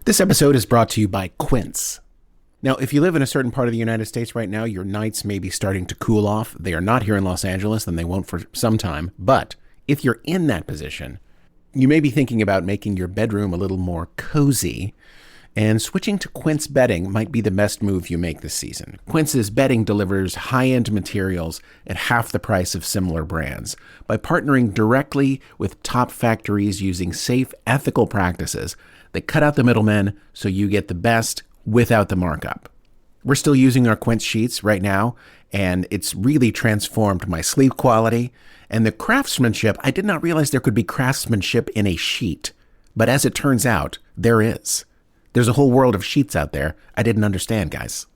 This episode is brought to you by Quince. Now, if you live in a certain part of the United States right now, your nights may be starting to cool off. They are not here in Los Angeles, and they won't for some time. But if you're in that position, you may be thinking about making your bedroom a little more cozy, and switching to Quince bedding might be the best move you make this season. Quince's bedding delivers high-end materials at half the price of similar brands. By partnering directly with top factories using safe, ethical practices, they cut out the middlemen so you get the best without the markup. We're still using our Quince sheets right now, and it's really transformed my sleep quality. And the craftsmanship, I did not realize there could be craftsmanship in a sheet. But as it turns out, there is. There's a whole world of sheets out there I didn't understand, guys.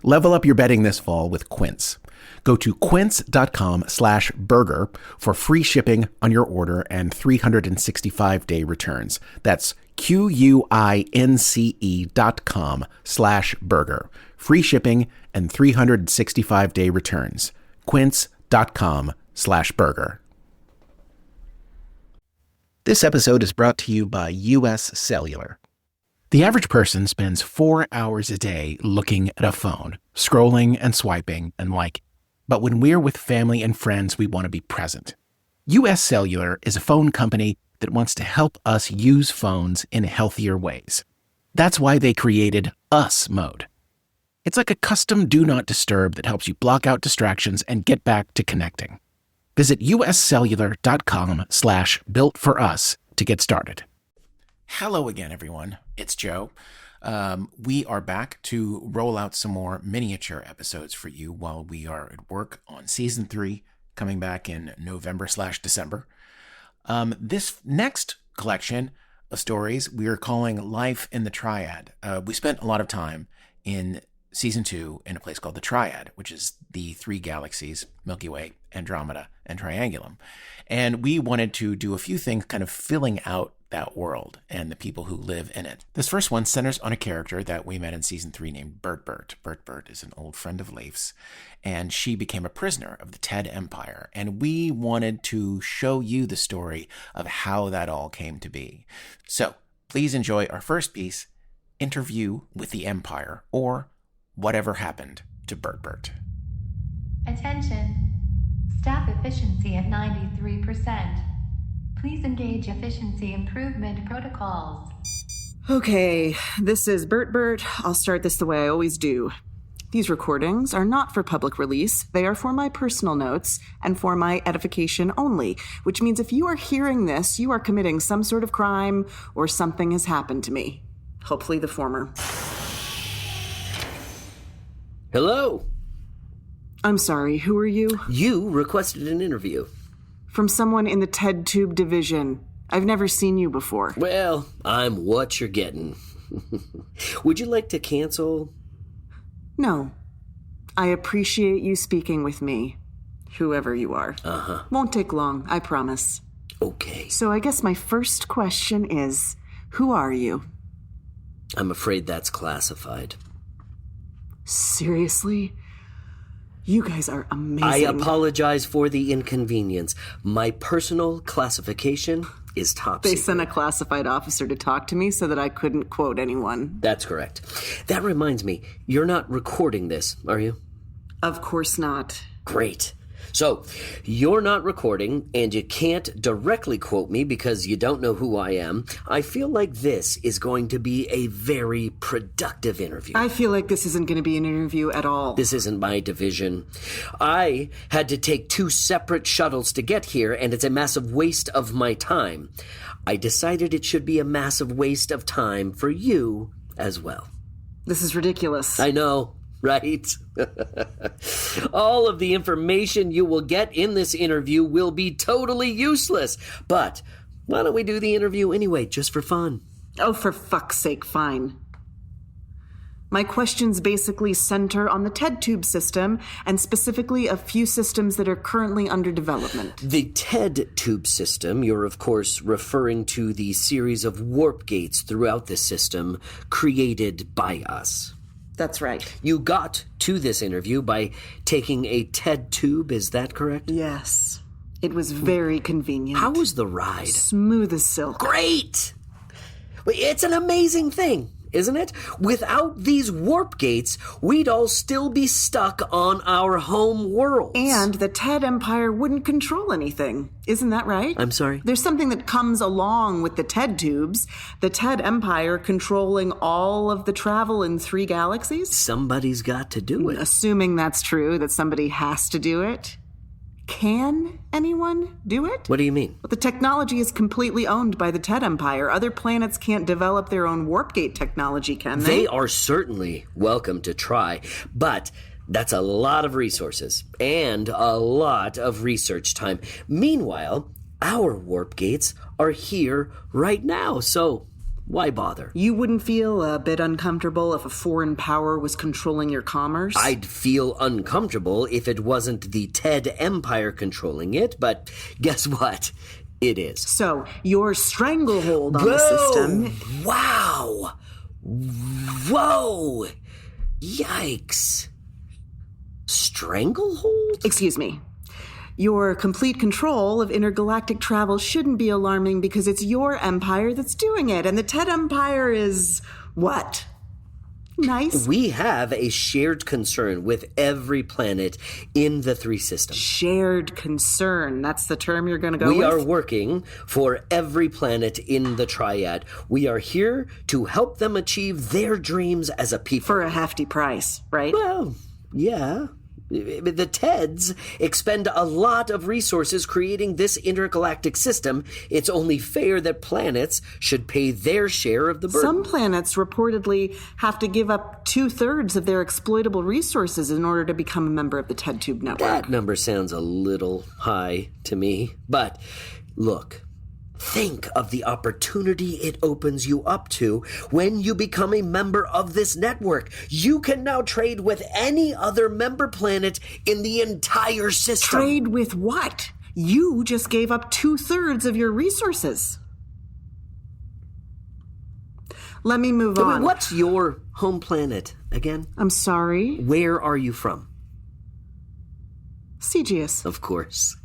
Level up your bedding this fall with Quince. Go to quince.com/burger for free shipping on your order and 365-day returns. That's QUINCE.com/burger. Free shipping and 365-day returns. Quince.com/burger. This episode is brought to you by US Cellular. The average person spends 4 hours a day looking at a phone, scrolling and swiping and liking. But when we're with family and friends, we want to be present. US Cellular is a phone company that wants to help us use phones in healthier ways. That's why they created Us Mode. It's like a custom Do Not Disturb that helps you block out distractions and get back to connecting. Visit uscellular.com/builtforus to get started. Hello again, everyone. It's Joe. We are back to roll out some more miniature episodes for you while we are at work on season 3, coming back in November/December. This next collection of stories we are calling Life in the Triad. We spent a lot of time in season 2 in a place called the Triad, which is the 3 galaxies, Milky Way, Andromeda, and Triangulum. And we wanted to do a few things kind of filling out that world and the people who live in it. This first one centers on a character that we met in season 3 named BertBert. BertBert is an old friend of Leif's, and she became a prisoner of the Ted Empire. And we wanted to show you the story of how that all came to be. So please enjoy our first piece, Interview with the Empire, or Whatever Happened to BertBert. Attention. Staff efficiency at 93%. Please engage efficiency improvement protocols. Okay, this is BertBert. I'll start this the way I always do. These recordings are not for public release. They are for my personal notes and for my edification only, which means if you are hearing this, you are committing some sort of crime or something has happened to me. Hopefully the former. Hello. I'm sorry, who are you? You requested an interview. From someone in the TED Tube division. I've never seen you before. Well, I'm what you're getting. Would you like to cancel? No. I appreciate you speaking with me, whoever you are. Uh-huh. Won't take long, I promise. Okay. So I guess my first question is, who are you? I'm afraid that's classified. Seriously? You guys are amazing. I apologize for the inconvenience. My personal classification is top They secret. sent a classified officer to talk to me so that I couldn't quote anyone. That's correct. That reminds me, you're not recording this, are you? Of course not. Great. So, you're not recording, and you can't directly quote me because you don't know who I am. I feel like this is going to be a very productive interview. I feel like this isn't going to be an interview at all. This isn't my division. I had to take 2 separate shuttles to get here, and it's a massive waste of my time. I decided it should be a massive waste of time for you as well. This is ridiculous. I know. Right? All of the information you will get in this interview will be totally useless. But why don't we do the interview anyway, just for fun? Oh, for fuck's sake, fine. My questions basically center on the TED Tube system, and specifically a few systems that are currently under development. The TED Tube system, you're of course referring to the series of warp gates throughout the system created by us. That's right. You got to this interview by taking a TED Tube, is that correct? Yes. It was very convenient. How was the ride? Smooth as silk. Great! It's an amazing thing, isn't it? Without these warp gates, we'd all still be stuck on our home worlds. And the Ted Empire wouldn't control anything. Isn't that right? I'm sorry? There's something that comes along with the Ted tubes. The Ted Empire controlling all of the travel in 3 galaxies? Somebody's got to do it. Assuming that's true, that somebody has to do it. Can anyone do it? What do you mean? The technology is completely owned by the Ted Empire. Other planets can't develop their own warp gate technology, can they? They are certainly welcome to try, but that's a lot of resources and a lot of research time. Meanwhile, our warp gates are here right now, so why bother? You wouldn't feel a bit uncomfortable if a foreign power was controlling your commerce? I'd feel uncomfortable if it wasn't the Ted Empire controlling it, but guess what? It is. So, your stranglehold on the system... Wow! Whoa! Yikes. Stranglehold? Excuse me. Your complete control of intergalactic travel shouldn't be alarming because it's your empire that's doing it, and the Ted Empire is... what? Nice? We have a shared concern with every planet in the 3 systems. Shared concern. That's the term you're going to go with? We are working for every planet in the Triad. We are here to help them achieve their dreams as a people. For a hefty price, right? Well, yeah. The Teds expend a lot of resources creating this intergalactic system. It's only fair that planets should pay their share of the burden. Some planets reportedly have to give up 2/3 of their exploitable resources in order to become a member of the Ted Tube Network. That number sounds a little high to me. But look, think of the opportunity it opens you up to when you become a member of this network. You can now trade with any other member planet in the entire system. Trade with what? You just gave up 2/3 of your resources. Let me move on. What's your home planet again? I'm sorry? Where are you from? CGS. Of course.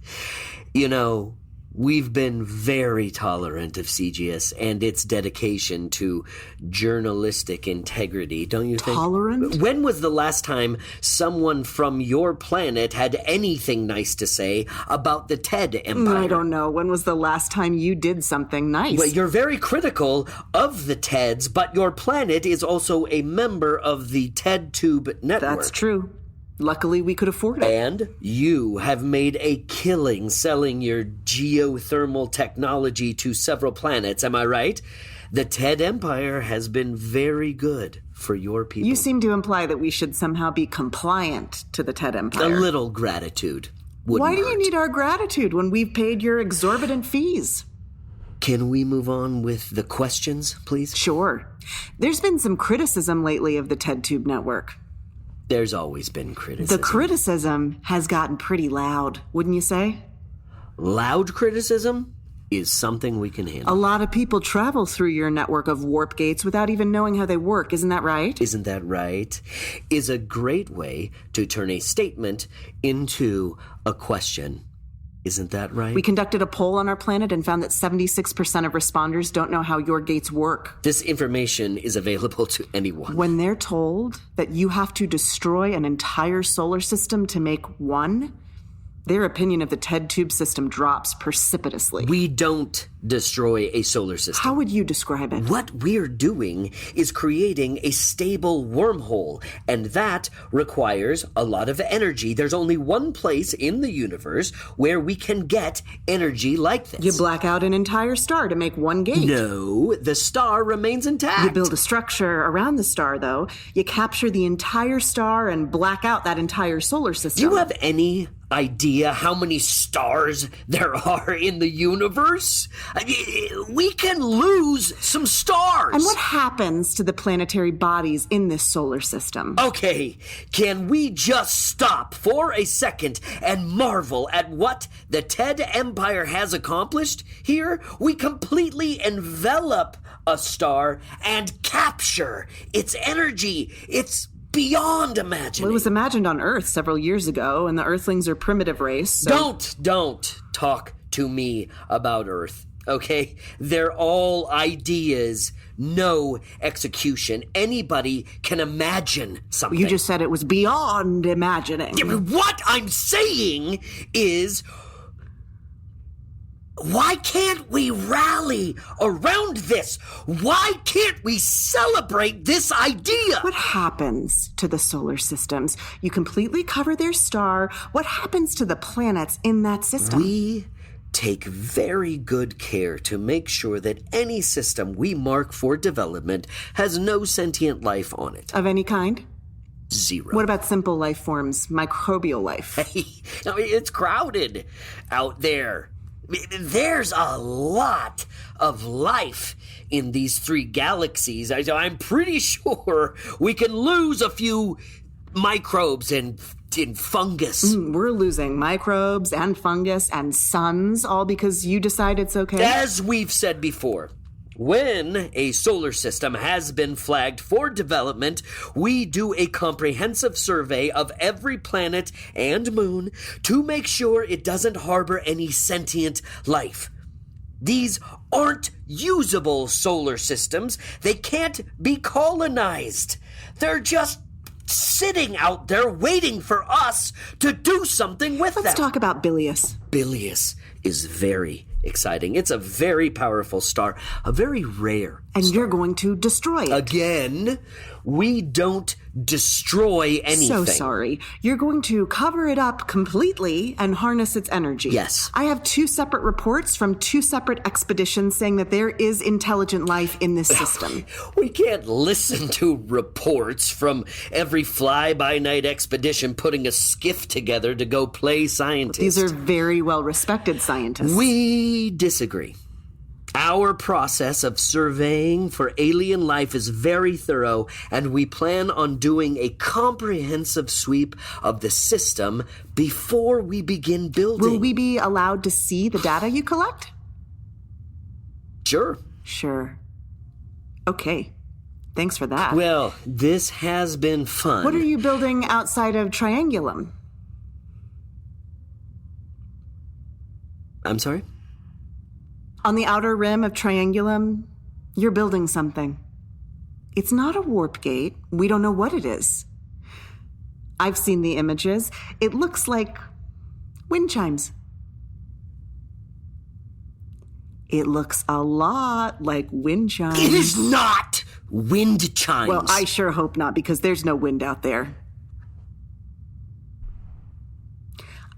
You know, we've been very tolerant of CGS and its dedication to journalistic integrity, don't you think? Tolerant? When was the last time someone from your planet had anything nice to say about the Ted Empire? I don't know. When was the last time you did something nice? Well, you're very critical of the Teds, but your planet is also a member of the Ted Tube Network. That's true. Luckily, we could afford it. And you have made a killing selling your geothermal technology to several planets, am I right? The Ted Empire has been very good for your people. You seem to imply that we should somehow be compliant to the Ted Empire. A little gratitude wouldn't Why do you hurt. need our gratitude when we've paid your exorbitant fees? Can we move on with the questions, please? Sure. There's been some criticism lately of the Ted Tube Network. There's always been criticism. The criticism has gotten pretty loud, wouldn't you say? Loud criticism is something we can handle. A lot of people travel through your network of warp gates without even knowing how they work. Isn't that right? Isn't that right? Is a great way to turn a statement into a question. Isn't that right? We conducted a poll on our planet and found that 76% of responders don't know how your gates work. This information is available to anyone. When they're told that you have to destroy an entire solar system to make one, their opinion of the Ted Tube system drops precipitously. We don't destroy a solar system. How would you describe it? What we're doing is creating a stable wormhole, and that requires a lot of energy. There's only one place in the universe where we can get energy like this. You black out an entire star to make one gate. No, the star remains intact. You build a structure around the star, though. You capture the entire star and black out that entire solar system. Do you have any idea how many stars there are in the universe? I mean, we can lose some stars. And what happens to the planetary bodies in this solar system? Okay, can we just stop for a second and marvel at what the Ted Empire has accomplished here? We completely envelop a star and capture its energy. It's beyond imagining. Well, it was imagined on Earth several years ago, and the Earthlings are a primitive race, so... Don't talk to me about Earth. okay? They're all ideas, no execution. Anybody can imagine something. You just said it was beyond imagining. Yeah, but what I'm saying is, why can't we rally around this? Why can't we celebrate this idea? What happens to the solar systems? You completely cover their star. What happens to the planets in that system? We take very good care to make sure that any system we mark for development has no sentient life on it. Of any kind? 0. What about simple life forms, microbial life? Hey, I mean, it's crowded out there. There's a lot of life in these 3 galaxies. I'm pretty sure we can lose a few microbes and fungus. We're losing microbes and fungus and suns, all because you decide it's okay? As we've said before, when a solar system has been flagged for development, we do a comprehensive survey of every planet and moon to make sure it doesn't harbor any sentient life. These aren't usable solar systems. They can't be colonized. They're just sitting out there waiting for us to do something with them. Let's talk about Bilius. Bilius is very exciting. It's a very powerful star, a very rare And star. you're going to destroy it. Again, we don't destroy anything. So sorry. You're going to cover it up completely and harness its energy. Yes. I have 2 separate reports from 2 separate expeditions saying that there is intelligent life in this system. We can't listen to reports from every fly-by-night expedition putting a skiff together to go play scientist. These are very well-respected scientists. We disagree. Our process of surveying for alien life is very thorough, and we plan on doing a comprehensive sweep of the system before we begin building. Will we be allowed to see the data you collect? Sure. Sure. Okay. Thanks for that. Well, this has been fun. What are you building outside of Triangulum? I'm sorry? On the outer rim of Triangulum, you're building something. It's not a warp gate. We don't know what it is. I've seen the images. It looks like wind chimes. It looks a lot like wind chimes. It is not wind chimes. Well, I sure hope not, because there's no wind out there.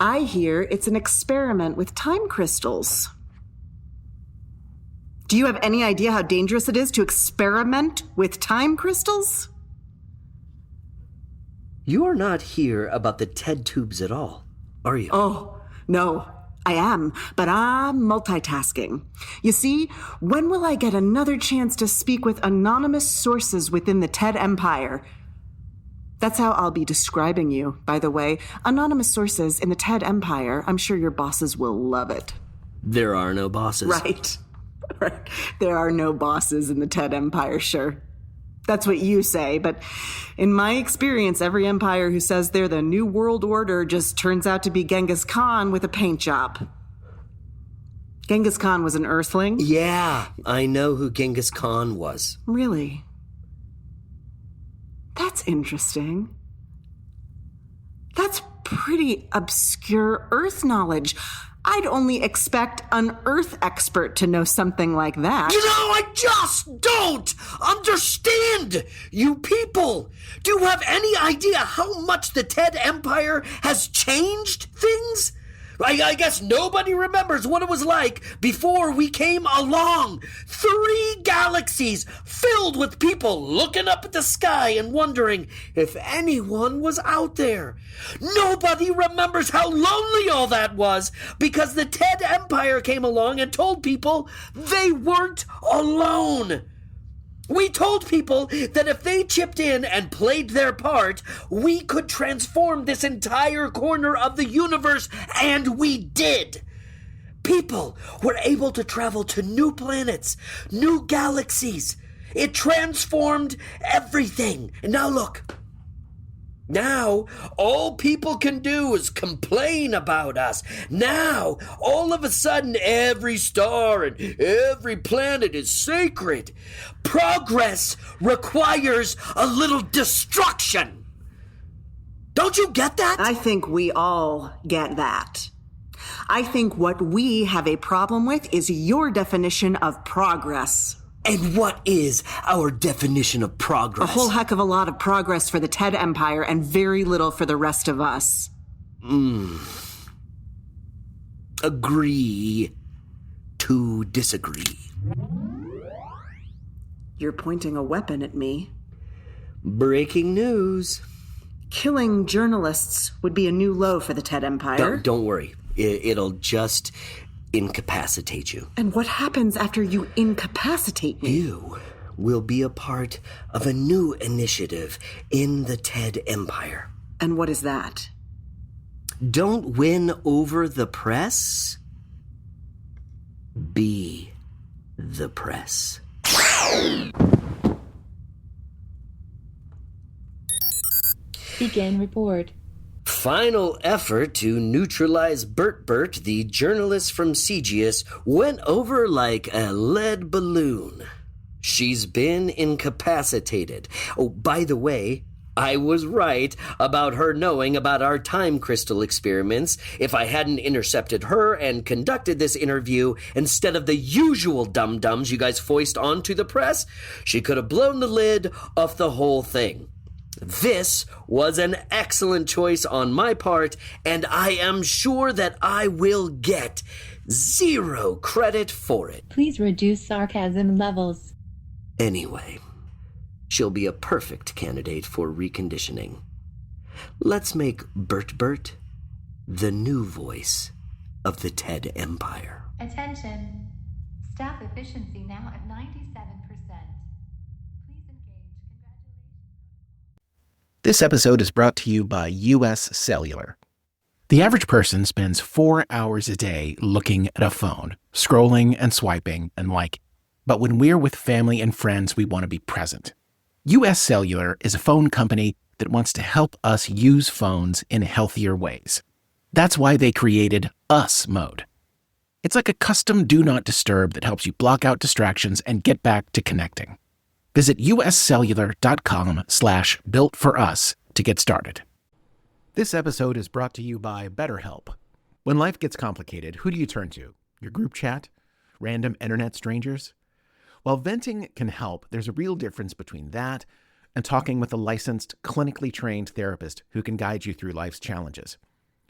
I hear it's an experiment with time crystals. Do you have any idea how dangerous it is to experiment with time crystals? You are not here about the TED tubes at all, are you? Oh, no, I am, but I'm multitasking. You see, when will I get another chance to speak with anonymous sources within the TED Empire? That's how I'll be describing you, by the way. Anonymous sources in the TED Empire. I'm sure your bosses will love it. There are no bosses. Right. Right. There are no bosses in the TED Empire, sure. That's what you say, but in my experience, every empire who says they're the New World Order just turns out to be Genghis Khan with a paint job. Genghis Khan was an Earthling? Yeah, I know who Genghis Khan was. Really? That's interesting. That's pretty obscure Earth knowledge. I'd only expect an Earth expert to know something like that. You know, I just don't understand you people. Do you have any idea how much the TED Empire has changed things? I guess nobody remembers what it was like before we came along. 3 galaxies filled with people looking up at the sky and wondering if anyone was out there. Nobody remembers how lonely all that was because the TED Empire came along and told people they weren't alone. We told people that if they chipped in and played their part, we could transform this entire corner of the universe, and we did. People were able to travel to new planets, new galaxies. It transformed everything. And now look. Now, all people can do is complain about us. Now, all of a sudden, every star and every planet is sacred. Progress requires a little destruction. Don't you get that? I think we all get that. I think what we have a problem with is your definition of progress. And what is our definition of progress? A whole heck of a lot of progress for the Ted Empire and very little for the rest of us. Agree to disagree. You're pointing a weapon at me. Breaking news. Killing journalists would be a new low for the Ted Empire. Don't worry. It'll just incapacitate you. And what happens after you incapacitate me? You will be a part of a new initiative in the Ted Empire. And what is that? Don't win over the press. Be the press. Begin report. Final effort to neutralize BertBert, the journalist from Segius, went over like a lead balloon. She's been incapacitated. Oh, by the way, I was right about her knowing about our time crystal experiments. If I hadn't intercepted her and conducted this interview instead of the usual dum-dums you guys foist onto the press, she could have blown the lid off the whole thing. This was an excellent choice on my part, and I am sure that I will get 0 credit for it. Please reduce sarcasm levels. Anyway, she'll be a perfect candidate for reconditioning. Let's make BertBert the new voice of the Ted Empire. Attention. Staff efficiency now at 97%. This episode is brought to you by US Cellular. The average person spends 4 hours a day looking at a phone, scrolling and swiping and liking. But when we're with family and friends, we want to be present. US Cellular is a phone company that wants to help us use phones in healthier ways. That's why they created US Mode. It's like a custom Do Not Disturb that helps you block out distractions and get back to connecting. Visit uscellular.com/builtforus to get started. This episode is brought to you by BetterHelp. When life gets complicated, who do you turn to? Your group chat? Random internet strangers? While venting can help, there's a real difference between that and talking with a licensed, clinically trained therapist who can guide you through life's challenges.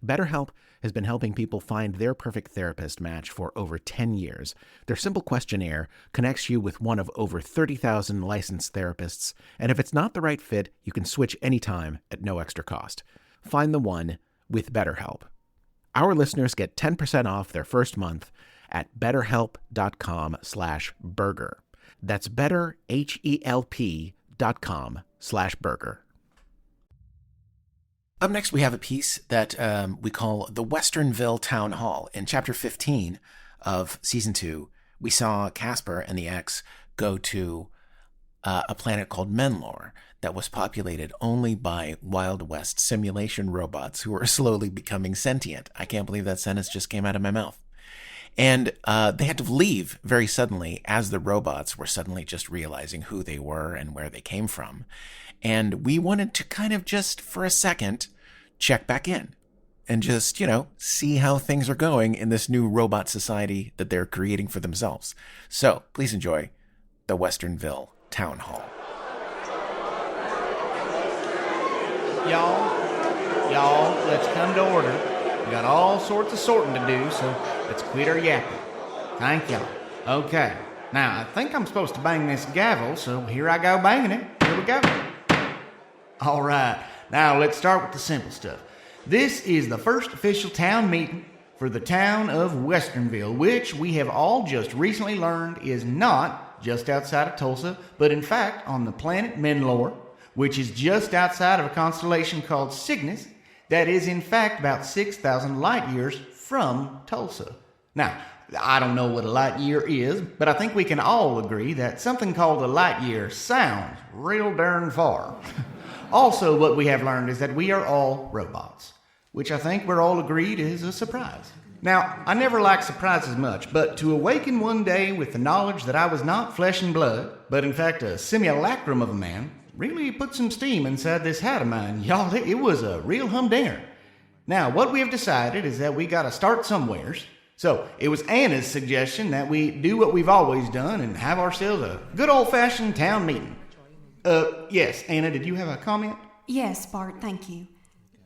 BetterHelp has been helping people find their perfect therapist match for over 10 years. Their simple questionnaire connects you with one of over 30,000 licensed therapists, and if it's not the right fit, you can switch anytime at no extra cost. Find the one with BetterHelp. Our listeners get 10% off their first month at betterhelp.com/burger. That's betterhelp.com/burger. Up next, we have a piece that we call the Westernville Town Hall. In Chapter 15 of Season 2, we saw Casper and the X go to a planet called Menlor that was populated only by Wild West simulation robots who are slowly becoming sentient. I can't believe that sentence just came out of my mouth. And they had to leave very suddenly as the robots were suddenly just realizing who they were and where they came from. And we wanted to kind of just for a second check back in and just, see how things are going in this new robot society that they're creating for themselves. So please enjoy the Westernville Town Hall. Y'all, let's come to order. We got all sorts of sorting to do, so let's quit our yapping. Thank y'all. Okay, now I think I'm supposed to bang this gavel, so here I go banging it. Here we go. All right, now let's start with the simple stuff. This is the first official town meeting for the town of Westernville, which we have all just recently learned is not just outside of Tulsa, but in fact on the planet Menlor, which is just outside of a constellation called Cygnus, that is in fact about 6,000 light years from Tulsa. Now, I don't know what a light year is, but I think we can all agree that something called a light year sounds real darn far. Also, what we have learned is that we are all robots, which I think we're all agreed is a surprise. Now, I never liked surprises much, but to awaken one day with the knowledge that I was not flesh and blood, but in fact a simulacrum of a man, really put some steam inside this hat of mine. Y'all, it was a real humdinger. Now, what we have decided is that we gotta start somewheres. So, it was Anna's suggestion that we do what we've always done and have ourselves a good old-fashioned town meeting. Yes, Anna, did you have a comment? Yes, Bart, thank you.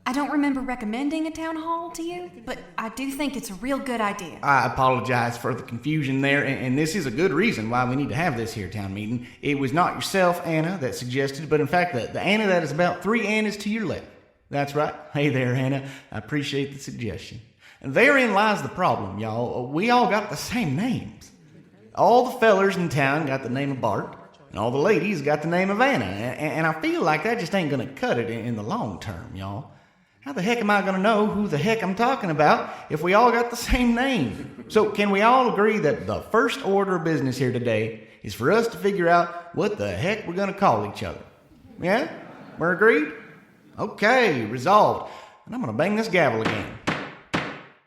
I don't remember recommending a town hall to you, but I do think it's a real good idea. I apologize for the confusion there, and this is a good reason why we need to have this here town meeting. It was not yourself, Anna, that suggested, but in fact, the Anna that is about 3 Annas to your left. That's right. Hey there, Anna. I appreciate the suggestion. And therein lies the problem, y'all. We all got the same names. All the fellers in town got the name of Bart, and all the ladies got the name of Anna, and I feel like that just ain't gonna cut it in the long term, y'all. How the heck am I going to know who the heck I'm talking about if we all got the same name? So can we all agree that the first order of business here today is for us to figure out what the heck we're going to call each other? Yeah? We're agreed? Okay, resolved. And I'm going to bang this gavel again.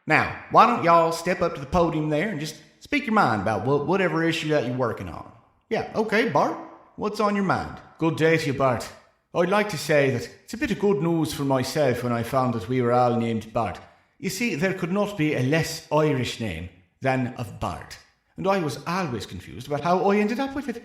Now, why don't y'all step up to the podium there and just speak your mind about whatever issue that you're working on. Yeah, okay, Bart, what's on your mind? Good day to you, Bart. I'd like to say that it's a bit of good news for myself when I found that we were all named Bart. You see, there could not be a less Irish name than of Bart, and I was always confused about how I ended up with it.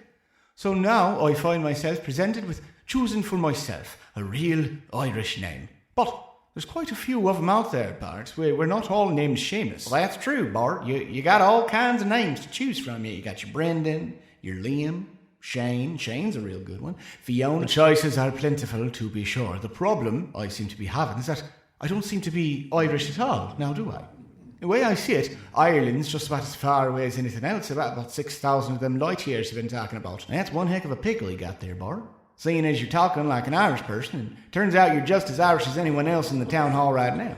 So now I find myself presented with choosing for myself a real Irish name. But there's quite a few of them out there, Bart. We're not all named Seamus. Well, that's true, Bart. You got all kinds of names to choose from. You got your Brendan, your Liam, Shane's a real good one. Fiona. The choices are plentiful, to be sure. The problem I seem to be having is that I don't seem to be Irish at all, now do I? The way I see it, Ireland's just about as far away as anything else. About 6,000 of them light years you've been talking about. That's one heck of a pickle you got there, Bart. Seeing as you're talking like an Irish person, and turns out you're just as Irish as anyone else in the town hall right now.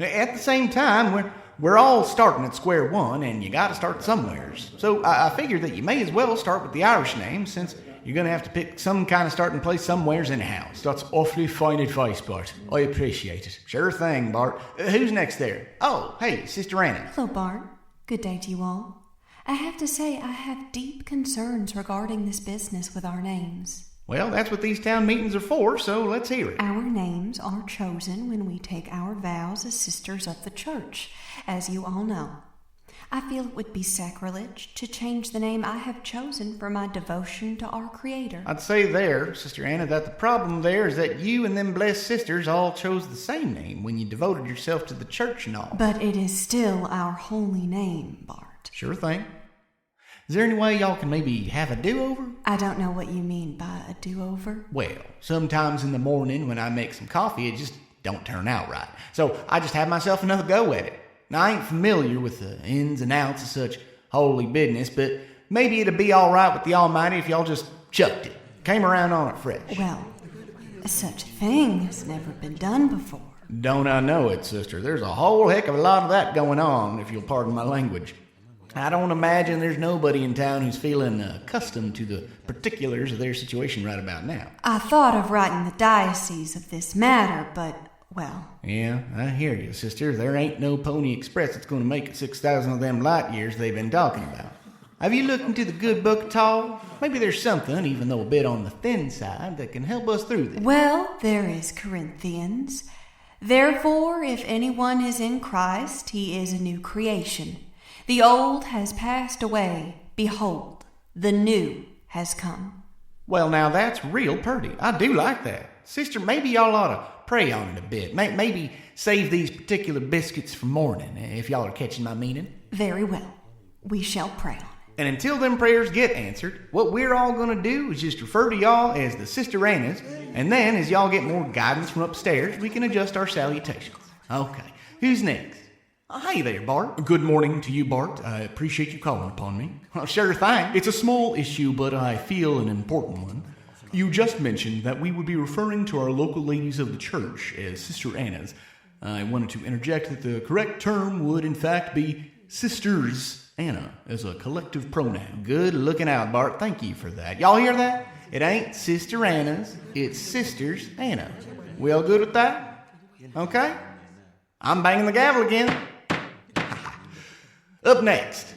At the same time, we're all starting at square one, and you got to start somewheres. So I figured that you may as well start with the Irish name, since you're going to have to pick some kind of starting place somewheres anyhow. That's awfully fine advice, Bart. I appreciate it. Sure thing, Bart. Who's next there? Oh, hey, Sister Anna. Hello, Bart. Good day to you all. I have to say I have deep concerns regarding this business with our names. Well, that's what these town meetings are for, so let's hear it. Our names are chosen when we take our vows as sisters of the church, as you all know. I feel it would be sacrilege to change the name I have chosen for my devotion to our Creator. I'd say there, Sister Anna, that the problem there is that you and them blessed sisters all chose the same name when you devoted yourself to the church and all. But it is still our holy name, Bart. Sure thing. Is there any way y'all can maybe have a do-over? I don't know what you mean by a do-over. Well, sometimes in the morning when I make some coffee, it just don't turn out right. So I just have myself another go at it. Now, I ain't familiar with the ins and outs of such holy business, but maybe it'd be all right with the Almighty if y'all just chucked it, came around on it fresh. Well, such a thing has never been done before. Don't I know it, sister? There's a whole heck of a lot of that going on, if you'll pardon my language. I don't imagine there's nobody in town who's feeling accustomed to the particulars of their situation right about now. I thought of writing the diocese of this matter, but, well... Yeah, I hear you, sister. There ain't no Pony Express that's going to make it 6,000 of them light years they've been talking about. Have you looked into the good book at all? Maybe there's something, even though a bit on the thin side, that can help us through this. Well, there is Corinthians. Therefore, if anyone is in Christ, he is a new creation. The old has passed away. Behold, the new has come. Well, now that's real purty. I do like that. Sister, maybe y'all ought to pray on it a bit. Maybe save these particular biscuits for morning, if y'all are catching my meaning. Very well. We shall pray on it. And until them prayers get answered, what we're all going to do is just refer to y'all as the Sister Annas, and then as y'all get more guidance from upstairs, we can adjust our salutations. Okay, who's next? Hey there, Bart. Good morning to you, Bart. I appreciate you calling upon me. Well, sure thing. It's a small issue, but I feel an important one. You just mentioned that we would be referring to our local ladies of the church as Sister Annas. I wanted to interject that the correct term would, in fact, be Sisters Anna as a collective pronoun. Good looking out, Bart. Thank you for that. Y'all hear that? It ain't Sister Anna's, it's Sister's Anna. We all good with that? Okay? I'm banging the gavel again. Up next.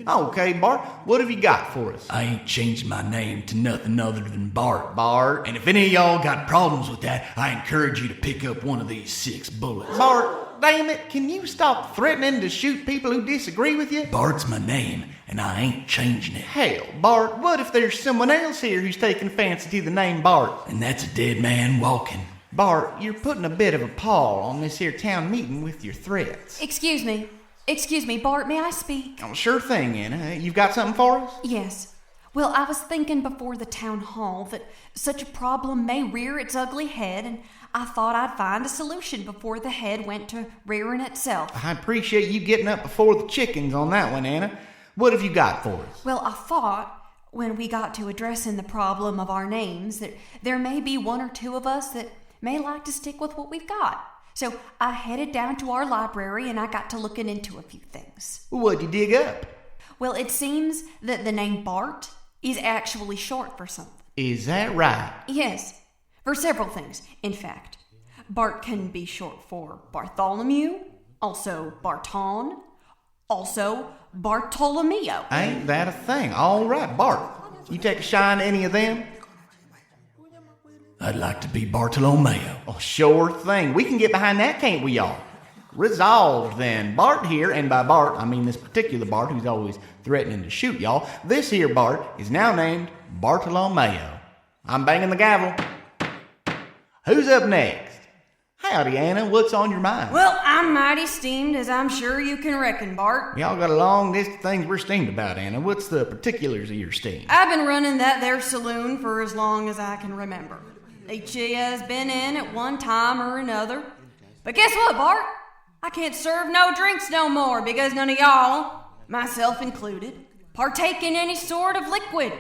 Okay, Bart, what have you got for us? I ain't changed my name to nothing other than Bart. Bart. And if any of y'all got problems with that, I encourage you to pick up one of these 6 bullets. Bart, damn it, can you stop threatening to shoot people who disagree with you? Bart's my name, and I ain't changing it. Hell, Bart, what if there's someone else here who's taking fancy to the name Bart? And that's a dead man walking. Bart, you're putting a bit of a pall on this here town meeting with your threats. Excuse me, Bart, may I speak? Oh, sure thing, Anna. You've got something for us? Yes. Well, I was thinking before the town hall that such a problem may rear its ugly head, and I thought I'd find a solution before the head went to rearing itself. I appreciate you getting up before the chickens on that one, Anna. What have you got for us? Well, I thought when we got to addressing the problem of our names that there may be one or two of us that may like to stick with what we've got. So I headed down to our library and I got to looking into a few things. What'd you dig up? Well, it seems that the name Bart is actually short for something. Is that right? Yes, for several things, in fact. Bart can be short for Bartholomew, also Barton, also Bartolomeo. Ain't that a thing? All right, Bart. You take a shine to any of them? I'd like to be Bartolomeo. Oh, sure thing. We can get behind that, can't we, y'all? Resolved, then. Bart here, and by Bart, I mean this particular Bart who's always threatening to shoot y'all. This here Bart is now named Bartolomeo. I'm banging the gavel. Who's up next? Howdy, Anna. What's on your mind? Well, I'm mighty steamed, as I'm sure you can reckon, Bart. Y'all got a long list of things we're steamed about, Anna. What's the particulars of your steam? I've been running that there saloon for as long as I can remember. Each of you has been in at one time or another. But guess what, Bart? I can't serve no drinks no more because none of y'all, myself included, partake in any sort of liquid.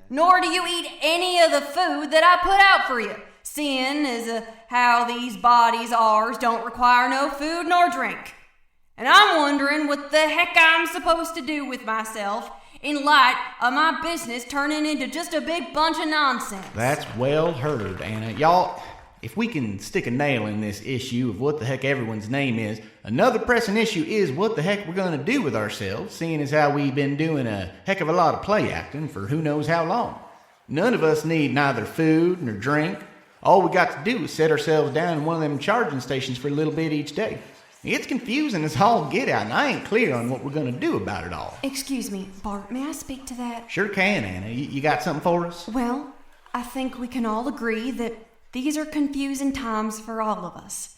Nor do you eat any of the food that I put out for you, seeing as how these bodies ours don't require no food nor drink. And I'm wondering what the heck I'm supposed to do with myself in light of my business turning into just a big bunch of nonsense. That's well heard, Anna. Y'all, if we can stick a nail in this issue of what the heck everyone's name is, another pressing issue is what the heck we're going to do with ourselves, seeing as how we've been doing a heck of a lot of play acting for who knows how long. None of us need neither food nor drink. All we got to do is set ourselves down in one of them charging stations for a little bit each day. It's confusing as all get out, and I ain't clear on what we're going to do about it all. Excuse me, Bart, may I speak to that? Sure can, Anna. You got something for us? Well, I think we can all agree that these are confusing times for all of us.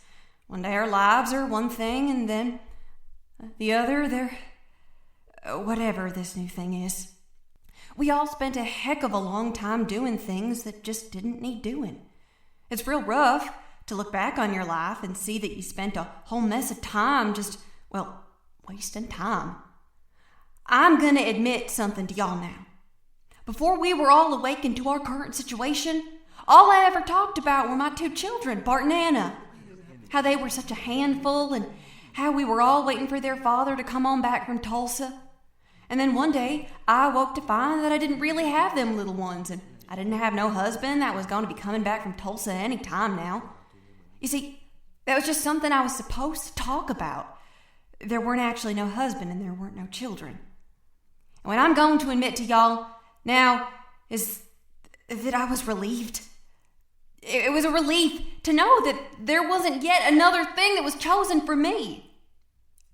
One day our lives are one thing, and then the other, they're whatever this new thing is. We all spent a heck of a long time doing things that just didn't need doing. It's real rough to look back on your life and see that you spent a whole mess of time just, well, wasting time. I'm gonna admit something to y'all now. Before we were all awakened to our current situation, all I ever talked about were my 2 children, Bart and Anna. How they were such a handful and how we were all waiting for their father to come on back from Tulsa. And then one day, I awoke to find that I didn't really have them little ones, and I didn't have no husband that was going to be coming back from Tulsa any time now. You see, that was just something I was supposed to talk about. There weren't actually no husband and there weren't no children. And what I'm going to admit to y'all now is that I was relieved. It was a relief to know that there wasn't yet another thing that was chosen for me.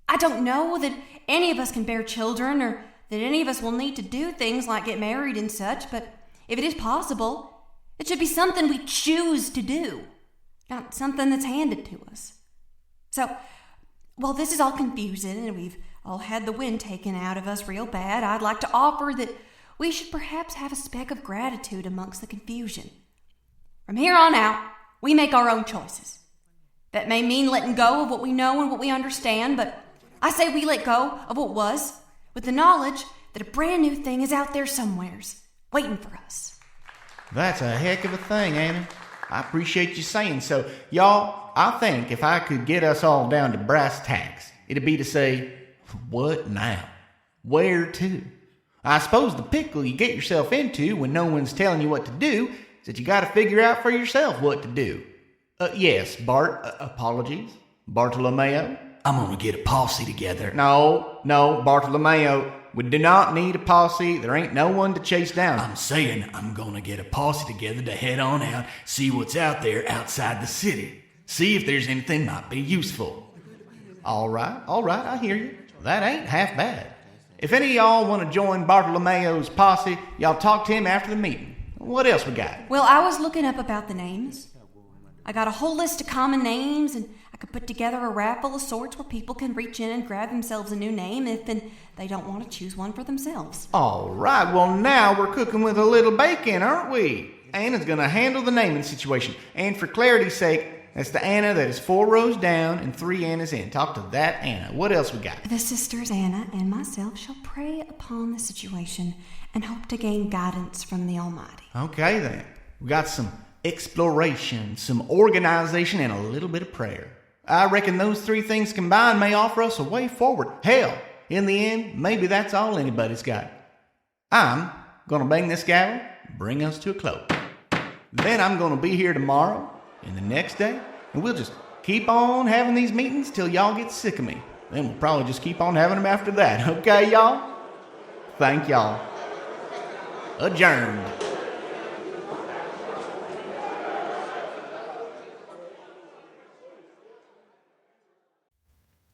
I don't know that any of us can bear children or that any of us will need to do things like get married and such, but if it is possible, it should be something we choose to do. Not something that's handed to us. So, while this is all confusing and we've all had the wind taken out of us real bad, I'd like to offer that we should perhaps have a speck of gratitude amongst the confusion. From here on out, we make our own choices. That may mean letting go of what we know and what we understand, but I say we let go of what was, with the knowledge that a brand new thing is out there somewheres, waiting for us. That's a heck of a thing, Anna. I appreciate you saying so. Y'all, I think if I could get us all down to brass tacks, it'd be to say, what now? Where to? I suppose the pickle you get yourself into when no one's telling you what to do is that you gotta figure out for yourself what to do. Yes, Bart, apologies. Bartolomeo? I'm gonna get a posse together. No, Bartolomeo. We do not need a posse. There ain't no one to chase down. I'm saying I'm gonna get a posse together to head on out, see what's out there outside the city. See if there's anything might be useful. All right, I hear you. That ain't half bad. If any of y'all want to join Bartolomeo's posse, y'all talk to him after the meeting. What else we got? Well, I was looking up about the names. I got a whole list of common names, and I could put together a raffle of sorts where people can reach in and grab themselves a new name if they don't want to choose one for themselves. All right, well now we're cooking with a little bacon, aren't we? Anna's going to handle the naming situation. And for clarity's sake, that's the Anna that is 4 rows down and 3 Annas in. Talk to that Anna. What else we got? The sisters Anna and myself shall pray upon the situation and hope to gain guidance from the Almighty. Okay then. We got some exploration, some organization, and a little bit of prayer. I reckon those 3 things combined may offer us a way forward. Hell, in the end, maybe that's all anybody's got. I'm gonna bang this gavel, bring us to a close. Then I'm gonna be here tomorrow and the next day, and we'll just keep on having these meetings till y'all get sick of me. Then we'll probably just keep on having them after that. Okay, y'all? Thank y'all. Adjourned.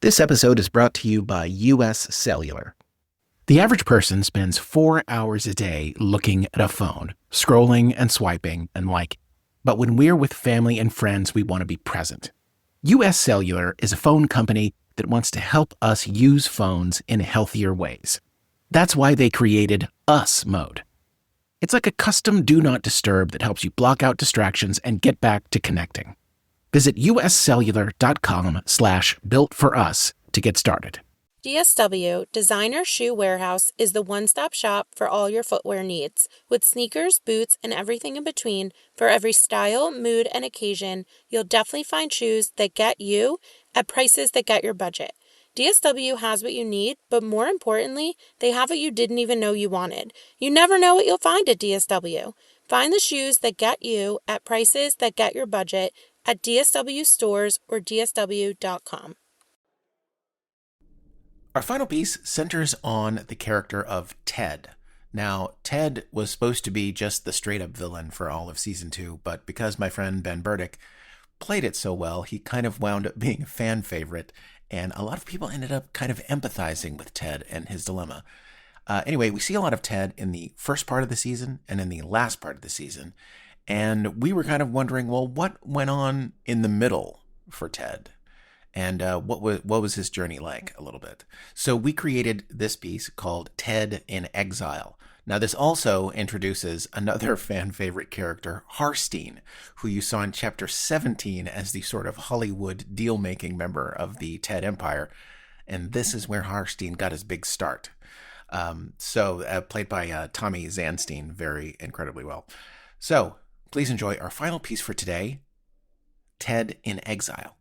This episode is brought to you by US Cellular. The average person spends 4 hours a day looking at a phone, scrolling and swiping and liking. But when we're with family and friends, we want to be present. US Cellular is a phone company that wants to help us use phones in healthier ways. That's why they created US Mode. It's like a custom Do Not Disturb that helps you block out distractions and get back to connecting. Visit uscellular.com/builtforus to get started. DSW, Designer Shoe Warehouse, is the one-stop shop for all your footwear needs. With sneakers, boots, and everything in between, for every style, mood, and occasion, you'll definitely find shoes that get you at prices that get your budget. DSW has what you need, but more importantly, they have what you didn't even know you wanted. You never know what you'll find at DSW. Find the shoes that get you at prices that get your budget at DSW stores or dsw.com. Our final piece centers on the character of Ted. Now, Ted was supposed to be just the straight-up villain for all of Season 2, but because my friend Ben Burdick played it so well, he kind of wound up being a fan favorite, and a lot of people ended up kind of empathizing with Ted and his dilemma. Anyway, we see a lot of Ted in the first part of the season and in the last part of the season, and we were kind of wondering, well, what went on in the middle for Ted? And what was his journey like a little bit? So we created this piece called Ted in Exile. Now this also introduces another fan favorite character, Harstein, who you saw in Chapter 17 as the sort of Hollywood deal-making member of the Ted Empire. And this is where Harstein got his big start. Played by Tommy Zandstein very incredibly well. So please enjoy our final piece for today, Ted in Exile.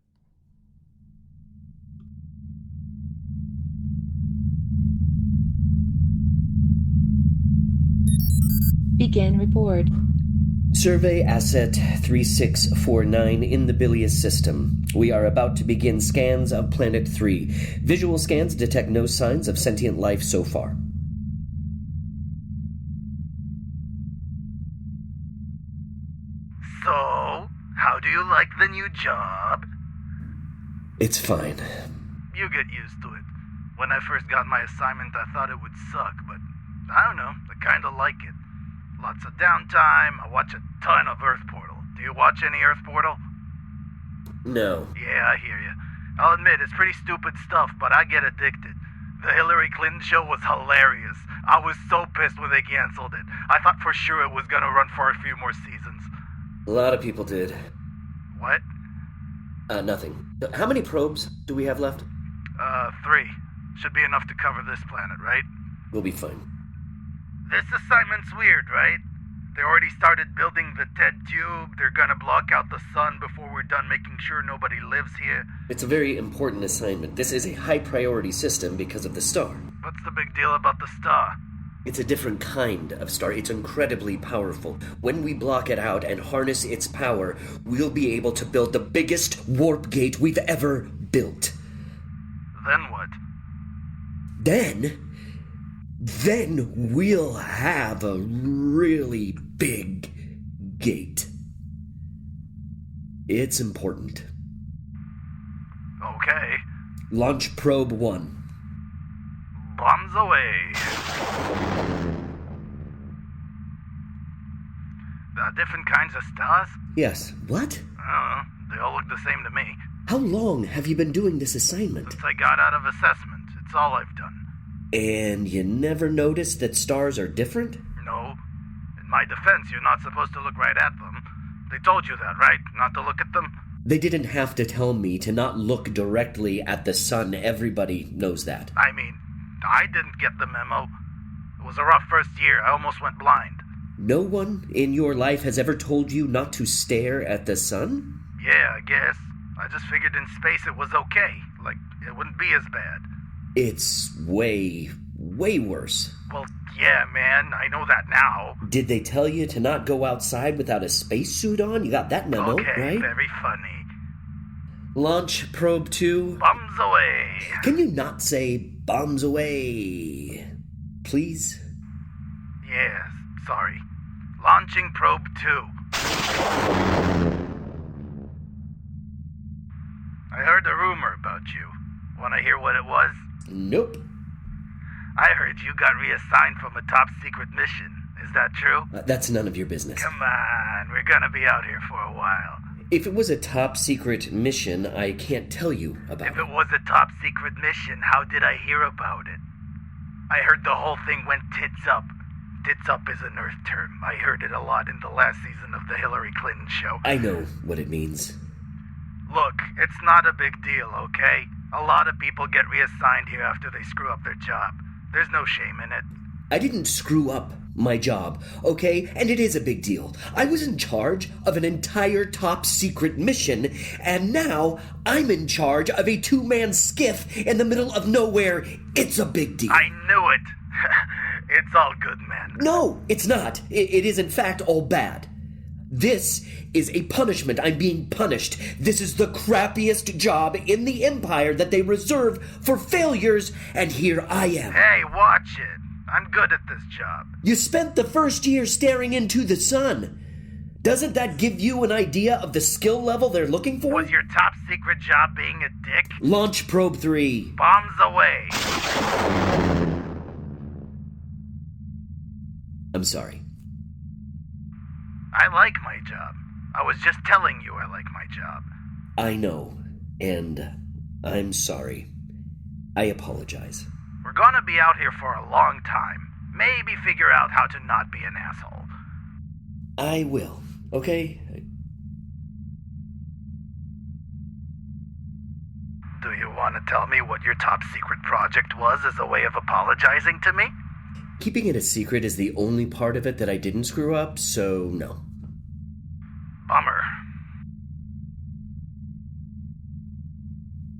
Begin report. Survey Asset 3649 in the bilious system. We are about to begin scans of Planet 3. Visual scans detect no signs of sentient life so far. So, how do you like the new job? It's fine. You get used to it. When I first got my assignment, I thought it would suck, but I don't know, I kinda like it. Lots of downtime, I watch a ton of Earth Portal. Do you watch any Earth Portal? No. Yeah, I hear you. I'll admit, it's pretty stupid stuff, but I get addicted. The Hillary Clinton show was hilarious. I was so pissed when they canceled it. I thought for sure it was gonna run for a few more seasons. A lot of people did. What? Nothing. How many probes do we have left? 3. Should be enough to cover this planet, right? We'll be fine. This assignment's weird, right? They already started building the TED tube. They're gonna block out the sun before we're done making sure nobody lives here. It's a very important assignment. This is a high-priority system because of the star. What's the big deal about the star? It's a different kind of star. It's incredibly powerful. When we block it out and harness its power, we'll be able to build the biggest warp gate we've ever built. Then what? Then we'll have a really big gate. It's important. Okay. Launch probe 1. Bombs away. Different kinds of stars? Yes. What? They all look the same to me. How long have you been doing this assignment? Since I got out of assessment. It's all I've done. And you never noticed that stars are different? No. In my defense, you're not supposed to look right at them. They told you that, right? Not to look at them? They didn't have to tell me to not look directly at the sun. Everybody knows that. I mean, I didn't get the memo. It was a rough first year. I almost went blind. No one in your life has ever told you not to stare at the sun? Yeah, I guess. I just figured in space it was okay. Like, it wouldn't be as bad. It's way, way worse. Well, yeah, man. I know that now. Did they tell you to not go outside without a spacesuit on? You got that memo, okay, right? Very funny. Launch probe 2. Bombs away. Can you not say bombs away? Please? Yes, sorry. Launching probe 2. I heard a rumor about you. Want to hear what it was? Nope. I heard you got reassigned from a top secret mission. Is that true? That's none of your business. Come on, we're gonna be out here for a while. If it was a top secret mission, I can't tell you about it. If it was a top secret mission, how did I hear about it? I heard the whole thing went tits up. Tits up is an Earth term. I heard it a lot in the last season of the Hillary Clinton show. I know what it means. Look, it's not a big deal, okay? A lot of people get reassigned here after they screw up their job. There's no shame in it. I didn't screw up my job, okay? And it is a big deal. I was in charge of an entire top secret mission, and now I'm in charge of a 2-man skiff in the middle of nowhere. It's a big deal. I knew it. It's all good, man. No, it's not. It is, in fact, all bad. This is a punishment. I'm being punished. This is the crappiest job in the Empire that they reserve for failures, and here I am. Hey, watch it. I'm good at this job. You spent the first year staring into the sun. Doesn't that give you an idea of the skill level they're looking for? Was your top secret job being a dick? Launch probe 3. Bombs away. I'm sorry. I like my job. I was just telling you I like my job. I know, and I'm sorry. I apologize. We're gonna be out here for a long time. Maybe figure out how to not be an asshole. I will, okay? Do you want to tell me what your top secret project was as a way of apologizing to me? Keeping it a secret is the only part of it that I didn't screw up, so no. Bummer.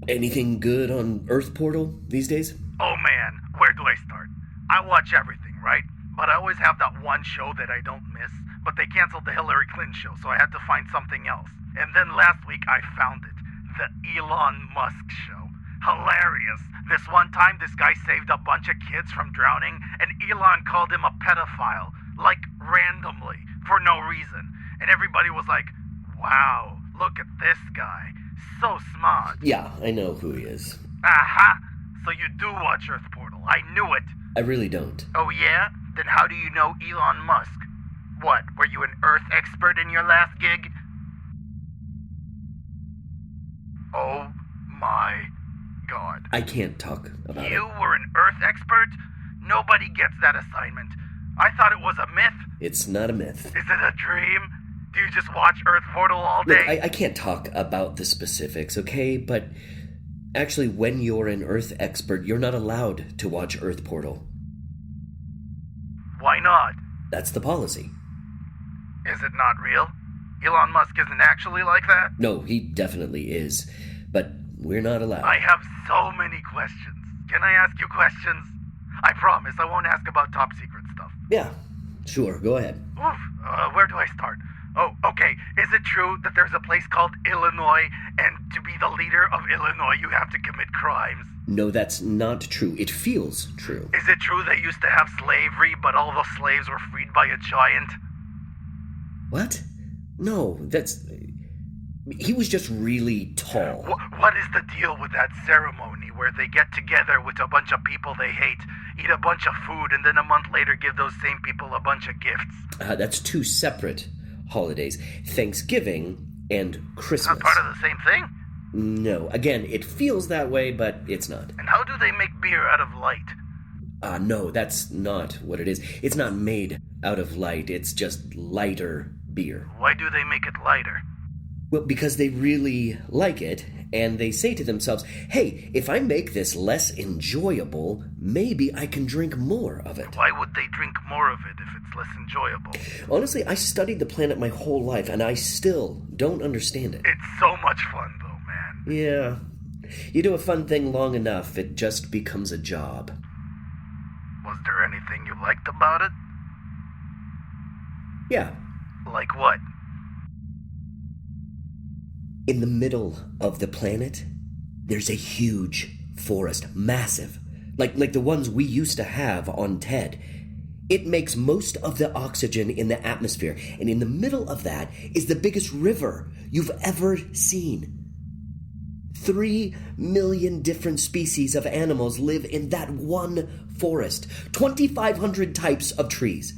Anything good on Earth Portal these days? Oh man, where do I start? I watch everything, right? But I always have that one show that I don't miss. But they canceled the Hillary Clinton show, so I had to find something else. And then last week I found it. The Elon Musk show. Hilarious. This one time this guy saved a bunch of kids from drowning, and Elon called him a pedophile. Like, randomly. For no reason. And everybody was like, wow, look at this guy. So smart. Yeah, I know who he is. Aha! So you do watch Earth Portal. I knew it. I really don't. Oh yeah? Then how do you know Elon Musk? What, were you an Earth expert in your last gig? Oh my God. I can't talk about it. You were an Earth expert? Nobody gets that assignment. I thought it was a myth. It's not a myth. Is it a dream? Do you just watch Earth Portal all day? Look, I can't talk about the specifics, okay? But actually, when you're an Earth expert, you're not allowed to watch Earth Portal. Why not? That's the policy. Is it not real? Elon Musk isn't actually like that? No, he definitely is. But we're not allowed. I have so many questions. Can I ask you questions? I promise I won't ask about top secret stuff. Yeah, sure, go ahead. Oof, where do I start? Oh, okay. Is it true that there's a place called Illinois, and to be the leader of Illinois, you have to commit crimes? No, that's not true. It feels true. Is it true they used to have slavery, but all the slaves were freed by a giant? What? No, he was just really tall. What is the deal with that ceremony where they get together with a bunch of people they hate, eat a bunch of food, and then a month later give those same people a bunch of gifts? That's two separate holidays. Thanksgiving and Christmas. Not part of the same thing? No. Again, it feels that way, but it's not. And how do they make beer out of light? No, that's not what it is. It's not made out of light. It's just lighter beer. Why do they make it lighter? Well, because they really like it, and they say to themselves, hey, if I make this less enjoyable, maybe I can drink more of it. Why would they drink more of it if it's less enjoyable? Honestly, I studied the planet my whole life, and I still don't understand it. It's so much fun, though, man. Yeah. You do a fun thing long enough, it just becomes a job. Was there anything you liked about it? Yeah. Like what? In the middle of the planet, there's a huge forest, massive, like the ones we used to have on Ted. It makes most of the oxygen in the atmosphere, and in the middle of that is the biggest river you've ever seen. 3 million different species of animals live in that one forest. 2,500 types of trees.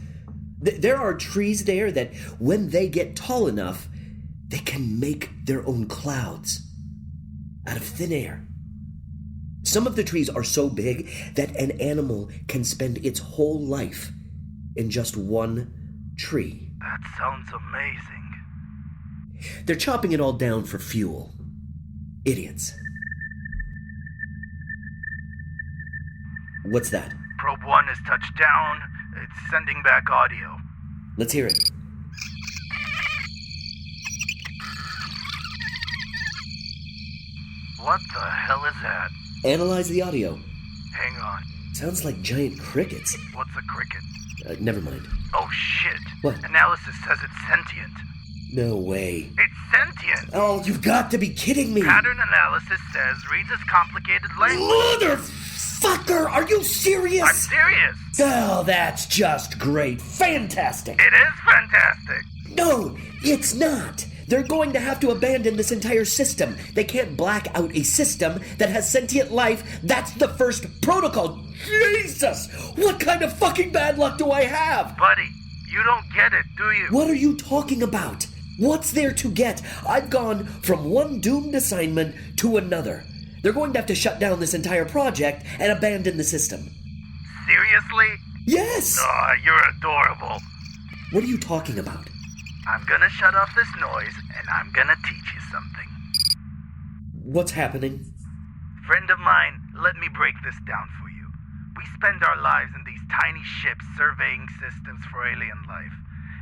There are trees there that, when they get tall enough, they can make their own clouds out of thin air. Some of the trees are so big that an animal can spend its whole life in just one tree. That sounds amazing. They're chopping it all down for fuel. Idiots. What's that? Probe 1 is touched down. It's sending back audio. Let's hear it. What the hell is that? Analyze the audio. Hang on. Sounds like giant crickets. What's a cricket? Never mind. Oh shit. What? Analysis says it's sentient. No way. It's sentient. Oh, you've got to be kidding me. Pattern analysis says reads as complicated language. Motherfucker, are you serious? I'm serious. Oh, that's just great. Fantastic. It is fantastic. No, it's not. They're going to have to abandon this entire system. They can't black out a system that has sentient life. That's the first protocol. Jesus! What kind of fucking bad luck do I have? Buddy, you don't get it, do you? What are you talking about? What's there to get? I've gone from one doomed assignment to another. They're going to have to shut down this entire project and abandon the system. Seriously? Yes! Oh, you're adorable. What are you talking about? I'm gonna shut off this noise, and I'm gonna teach you something. What's happening? Friend of mine, let me break this down for you. We spend our lives in these tiny ships surveying systems for alien life.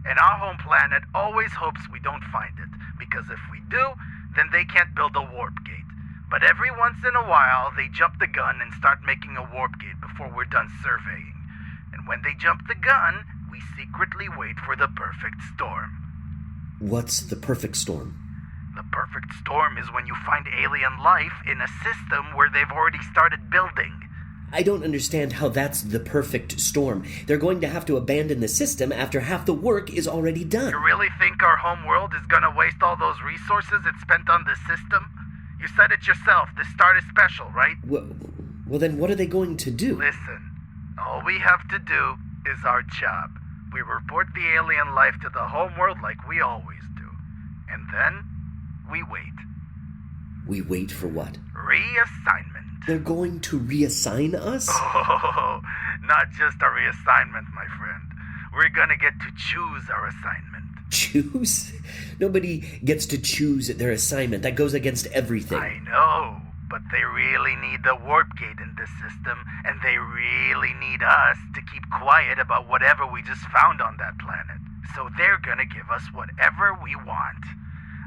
And our home planet always hopes we don't find it, because if we do, then they can't build a warp gate. But every once in a while, they jump the gun and start making a warp gate before we're done surveying. And when they jump the gun, we secretly wait for the perfect storm. What's the perfect storm? The perfect storm is when you find alien life in a system where they've already started building. I don't understand how that's the perfect storm. They're going to have to abandon the system after half the work is already done. You really think our home world is gonna waste all those resources it spent on this system? You said it yourself, this start is special, right? Well, then what are they going to do? Listen, all we have to do is our job. We report the alien life to the homeworld like we always do. And then, we wait. We wait for what? Reassignment. They're going to reassign us? Oh, not just a reassignment, my friend. We're gonna get to choose our assignment. Choose? Nobody gets to choose their assignment. That goes against everything. I know, but they really need the warp gate in this system, and they really need us to keep quiet about whatever we just found on that planet. So they're gonna give us whatever we want.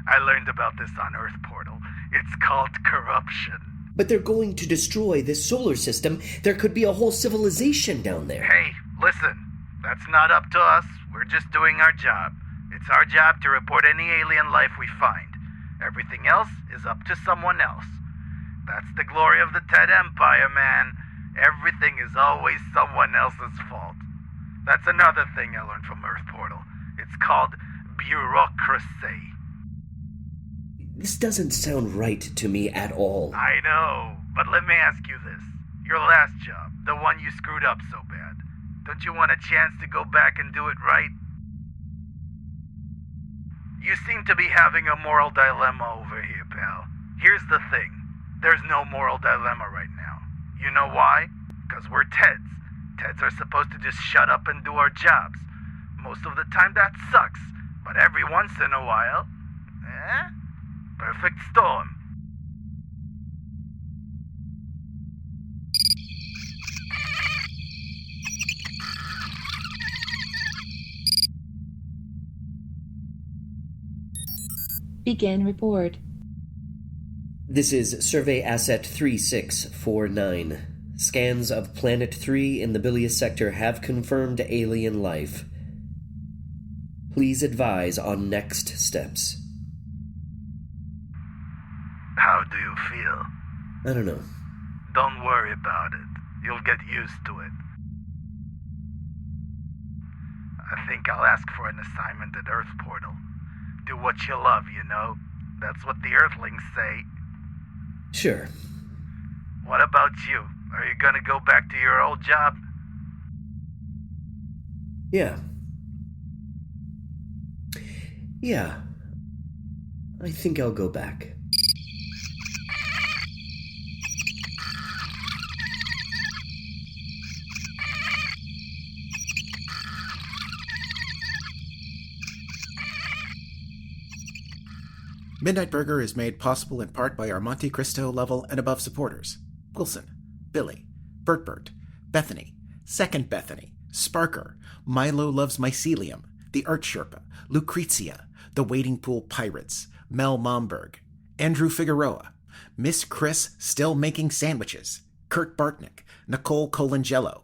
I learned about this on Earth Portal. It's called corruption. But they're going to destroy this solar system. There could be a whole civilization down there. Hey, listen. That's not up to us. We're just doing our job. It's our job to report any alien life we find. Everything else is up to someone else. That's the glory of the Ted Empire, man. Everything is always someone else's fault. That's another thing I learned from Earth Portal. It's called bureaucracy. This doesn't sound right to me at all. I know, but let me ask you this. Your last job, the one you screwed up so bad, don't you want a chance to go back and do it right? You seem to be having a moral dilemma over here, pal. Here's the thing. There's no moral dilemma right now. You know why? Because we're Teds. Teds are supposed to just shut up and do our jobs. Most of the time that sucks, but every once in a while, perfect storm. Begin report. This is Survey Asset 3649. Scans of Planet 3 in the Bilious Sector have confirmed alien life. Please advise on next steps. How do you feel? I don't know. Don't worry about it. You'll get used to it. I think I'll ask for an assignment at Earth Portal. Do what you love, you know? That's what the Earthlings say. Sure. What about you? Are you gonna go back to your old job? Yeah. I think I'll go back. Midnight Burger is made possible in part by our Monte Cristo level and above supporters. Wilson, Billy, BertBert, Bethany, Second Bethany, Sparker, Milo Loves Mycelium, The Art Sherpa, Lucrezia, The Wading Pool Pirates, Mel Momberg, Andrew Figueroa, Miss Chris Still Making Sandwiches, Kurt Bartnick, Nicole Colangelo,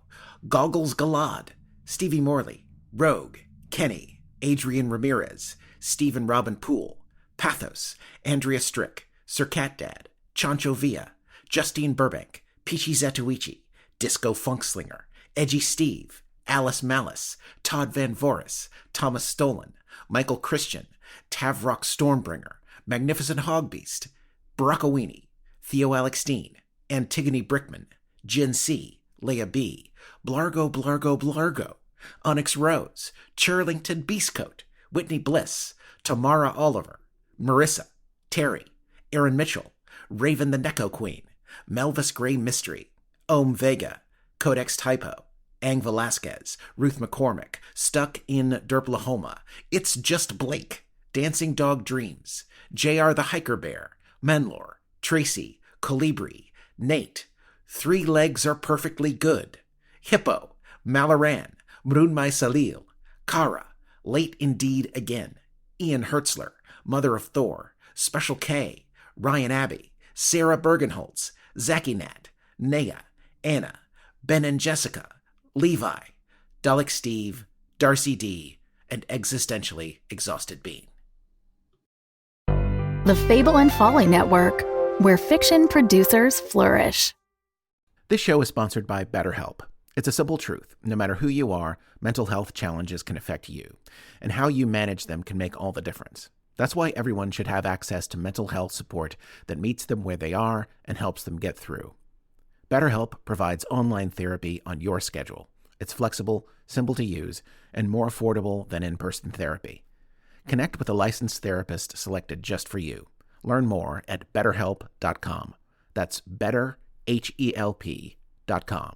Goggles Galad, Stevie Morley, Rogue, Kenny, Adrian Ramirez, Stephen Robin Poole, Pathos, Andrea Strick, Sir Cat Dad, Chancho Villa, Justine Burbank, Peachy Zatuichi, Disco Funkslinger, Edgy Steve, Alice Malice, Todd Van Voris, Thomas Stolen, Michael Christian, Tavrock Stormbringer, Magnificent Hogbeast, Brockowini, Theo Alexstein, Antigone Brickman, Jin C, Leia B, Blargo, Onyx Rose, Churlington Beastcoat, Whitney Bliss, Tamara Oliver, Marissa, Terry, Aaron Mitchell, Raven the Necco Queen, Melvis Gray Mystery, Ohm Vega, Codex Typo, Ang Velasquez, Ruth McCormick, Stuck in Derplahoma, It's Just Blake, Dancing Dog Dreams, JR the Hiker Bear, Menlor, Tracy, Colibri, Nate, Three Legs Are Perfectly Good, Hippo, Malaran, Mrunmai Salil, Kara, Late Indeed Again, Ian Hertzler, Mother of Thor, Special K, Ryan Abbey, Sarah Bergenholtz, Zachy Nat, Nea, Anna, Ben and Jessica, Levi, Dalek Steve, Darcy D, and Existentially Exhausted Bean. The Fable and Folly Network, where fiction producers flourish. This show is sponsored by BetterHelp. It's a simple truth. No matter who you are, mental health challenges can affect you, and how you manage them can make all the difference. That's why everyone should have access to mental health support that meets them where they are and helps them get through. BetterHelp provides online therapy on your schedule. It's flexible, simple to use, and more affordable than in-person therapy. Connect with a licensed therapist selected just for you. Learn more at betterhelp.com. That's betterhelp.com.